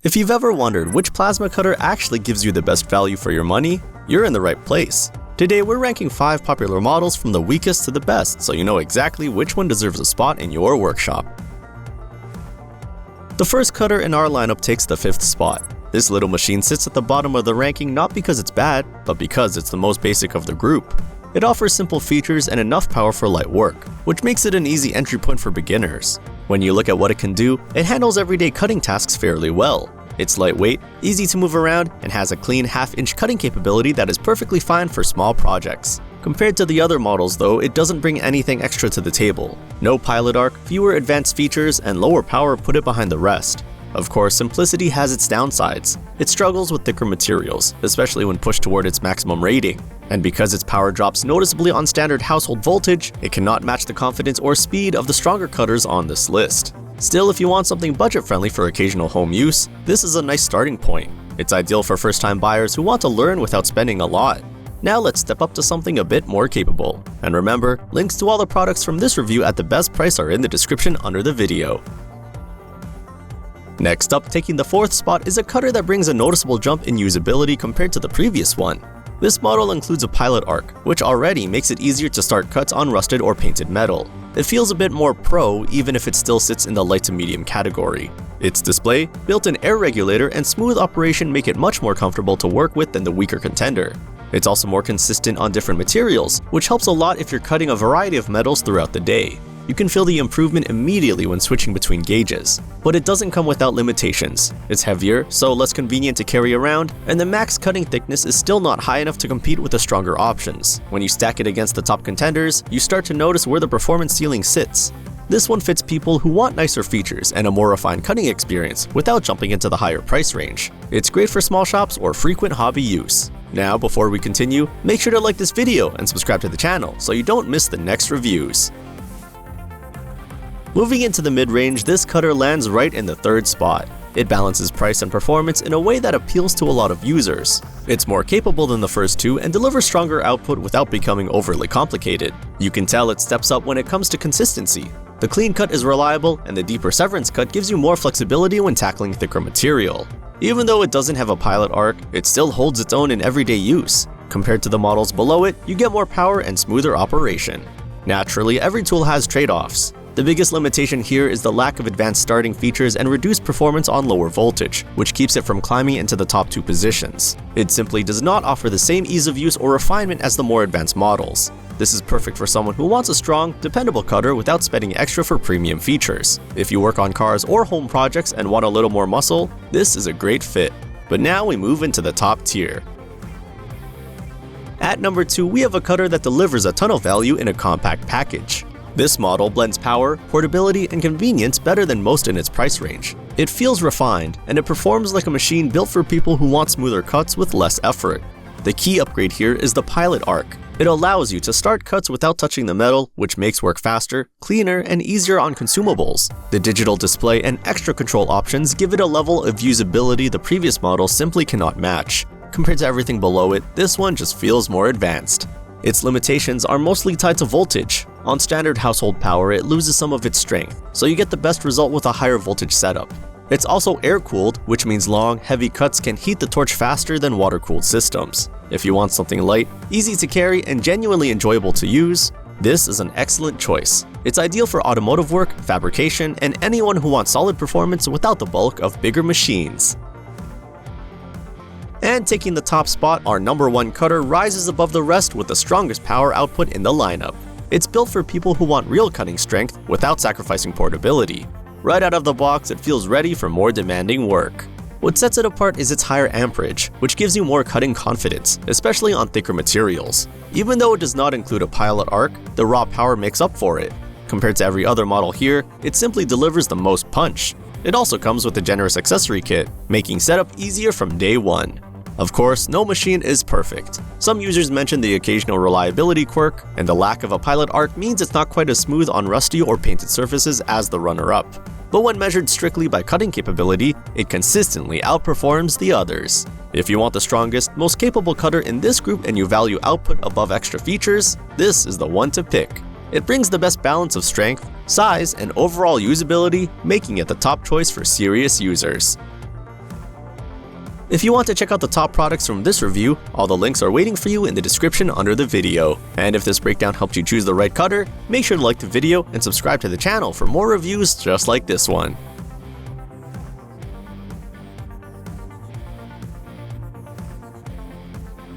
If you've ever wondered which plasma cutter actually gives you the best value for your money, you're in the right place. Today we're ranking 5 popular models from the weakest to the best, so you know exactly which one deserves a spot in your workshop. The first cutter in our lineup takes the 5th spot. This little machine sits at the bottom of the ranking not because it's bad, but because it's the most basic of the group. It offers simple features and enough power for light work, which makes it an easy entry point for beginners. When you look at what it can do, it handles everyday cutting tasks fairly well. It's lightweight, easy to move around, and has a clean half-inch cutting capability that is perfectly fine for small projects. Compared to the other models though, it doesn't bring anything extra to the table. No pilot arc, fewer advanced features, and lower power put it behind the rest. Of course, simplicity has its downsides. It struggles with thicker materials, especially when pushed toward its maximum rating. And because its power drops noticeably on standard household voltage, it cannot match the confidence or speed of the stronger cutters on this list. Still, if you want something budget-friendly for occasional home use, this is a nice starting point. It's ideal for first-time buyers who want to learn without spending a lot. Now let's step up to something a bit more capable. And remember, links to all the products from this review at the best price are in the description under the video. Next up, taking the 4th spot is a cutter that brings a noticeable jump in usability compared to the previous one. This model includes a pilot arc, which already makes it easier to start cuts on rusted or painted metal. It feels a bit more pro even if it still sits in the light to medium category. Its display, built-in air regulator, and smooth operation make it much more comfortable to work with than the weaker contender. It's also more consistent on different materials, which helps a lot if you're cutting a variety of metals throughout the day. You can feel the improvement immediately when switching between gauges. But it doesn't come without limitations. It's heavier, so less convenient to carry around, and the max cutting thickness is still not high enough to compete with the stronger options. When you stack it against the top contenders, you start to notice where the performance ceiling sits. This one fits people who want nicer features and a more refined cutting experience without jumping into the higher price range. It's great for small shops or frequent hobby use. Now, before we continue, make sure to like this video and subscribe to the channel so you don't miss the next reviews. Moving into the mid-range, this cutter lands right in the 3rd spot. It balances price and performance in a way that appeals to a lot of users. It's more capable than the first two and delivers stronger output without becoming overly complicated. You can tell it steps up when it comes to consistency. The clean cut is reliable, and the deeper severance cut gives you more flexibility when tackling thicker material. Even though it doesn't have a pilot arc, it still holds its own in everyday use. Compared to the models below it, you get more power and smoother operation. Naturally, every tool has trade-offs. The biggest limitation here is the lack of advanced starting features and reduced performance on lower voltage, which keeps it from climbing into the top 2 positions. It simply does not offer the same ease of use or refinement as the more advanced models. This is perfect for someone who wants a strong, dependable cutter without spending extra for premium features. If you work on cars or home projects and want a little more muscle, this is a great fit. But now we move into the top tier. At number 2, we have a cutter that delivers a ton of value in a compact package. This model blends power, portability, and convenience better than most in its price range. It feels refined, and it performs like a machine built for people who want smoother cuts with less effort. The key upgrade here is the pilot arc. It allows you to start cuts without touching the metal, which makes work faster, cleaner, and easier on consumables. The digital display and extra control options give it a level of usability the previous model simply cannot match. Compared to everything below it, this one just feels more advanced. Its limitations are mostly tied to voltage. On standard household power, it loses some of its strength, so you get the best result with a higher voltage setup. It's also air-cooled, which means long, heavy cuts can heat the torch faster than water-cooled systems. If you want something light, easy to carry, and genuinely enjoyable to use, this is an excellent choice. It's ideal for automotive work, fabrication, and anyone who wants solid performance without the bulk of bigger machines. And taking the top spot, our number 1 cutter rises above the rest with the strongest power output in the lineup. It's built for people who want real cutting strength without sacrificing portability. Right out of the box, it feels ready for more demanding work. What sets it apart is its higher amperage, which gives you more cutting confidence, especially on thicker materials. Even though it does not include a pilot arc, the raw power makes up for it. Compared to every other model here, it simply delivers the most punch. It also comes with a generous accessory kit, making setup easier from day one. Of course, no machine is perfect. Some users mention the occasional reliability quirk, and the lack of a pilot arc means it's not quite as smooth on rusty or painted surfaces as the runner-up. But when measured strictly by cutting capability, it consistently outperforms the others. If you want the strongest, most capable cutter in this group and you value output above extra features, this is the one to pick. It brings the best balance of strength, size, and overall usability, making it the top choice for serious users. If you want to check out the top products from this review, all the links are waiting for you in the description under the video. And if this breakdown helped you choose the right cutter, make sure to like the video and subscribe to the channel for more reviews just like this one.